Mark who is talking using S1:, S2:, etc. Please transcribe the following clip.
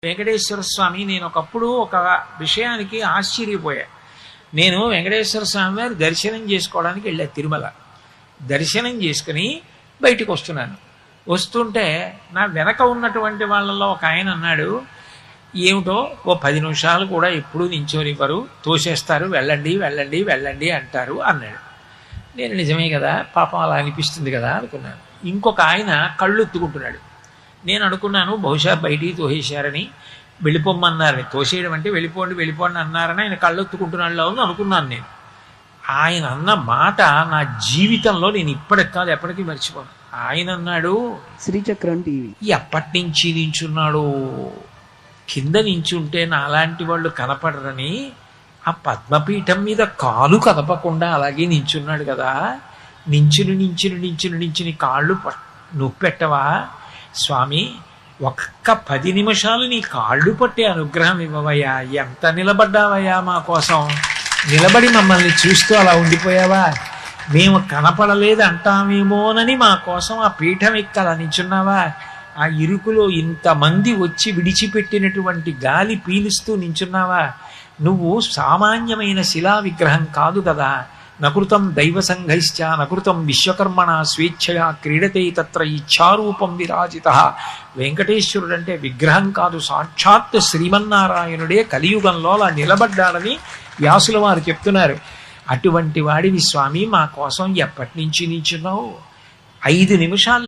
S1: వెంకటేశ్వర స్వామి నేను ఒకప్పుడు ఒక విషయానికి ఆశ్చర్యపోయా. నేను వెంకటేశ్వర స్వామి వారి దర్శనం చేసుకోవడానికి వెళ్ళా తిరుమల. దర్శనం చేసుకుని బయటికి వస్తున్నాను. వస్తుంటే నా వెనక ఉన్నటువంటి వాళ్ళలో ఒక ఆయన అన్నాడు, ఏమిటో ఓ 10 నిమిషాలు కూడా ఎప్పుడూ నించోనివ్వరు, తోసేస్తారు, వెళ్ళండి వెళ్ళండి వెళ్ళండి అంటారు అన్నాడు. నేను నిజమే కదా, పాపం అలా అనిపిస్తుంది కదా అనుకున్నాను. ఇంకొక ఆయన కళ్ళు ఎత్తుకుంటున్నాడు. నేను అనుకున్నాను బహుశా బయటికి తోసేశారని, వెళ్ళిపోమ్మన్నారని. తోసేయడం అంటే వెళ్ళిపోండి వెళ్ళిపోండి అన్నారని ఆయన కళ్ళొత్తుకుంటున్నాడులో ఉంది అనుకున్నాను నేను. ఆయన అన్న మాట నా జీవితంలో నేను ఇప్పటికి కాదు ఎప్పటికీ మర్చిపోను. ఆయన అన్నాడు,
S2: శ్రీచక్రం టీవీ
S1: ఎప్పటి నుంచి నించున్నాడు, కింద నించుంటే నాలాంటి వాళ్ళు కనపడరని ఆ పద్మపీఠం మీద కాలు కదపకుండా అలాగే నించున్నాడు కదా, నించుని నించుని నించుని నించుని కాళ్ళు నొప్పెట్టవా స్వామి, ఒక్క 10 నిమిషాలు నీ కాళ్ళు పట్టే అనుగ్రహం ఇవ్వవయ్యా, ఎంత నిలబడ్డావయ్యా మా కోసం, నిలబడి మమ్మల్ని చూస్తూ అలా ఉండిపోయావా, మేము కనపడలేదు అంటామేమోనని మా కోసం ఆ పీఠం ఎక్కి అలా నించున్నావా, ఆ ఇరుకులో ఇంతమంది వచ్చి విడిచిపెట్టినటువంటి గాలి పీలుస్తూ నించున్నావా, నువ్వు సామాన్యమైన శిలా విగ్రహం కాదు కదా, నకృతం దైవ సంఘైశ్చ నకృతం విశ్వకర్మణ స్వేచ్ఛయా క్రీడతే తత్ర ఇచ్ఛారూపం విరాజిత. వెంకటేశ్వరుడు అంటే విగ్రహం కాదు, సాక్షాత్ శ్రీమన్నారాయణుడే కలియుగంలో అలా నిలబడ్డాడని వ్యాసుల వారు చెప్తున్నారు. అటువంటి వాడివి స్వామి, మా కోసం ఎప్పటి నుంచి నించున్నావు, 5 నిమిషాలు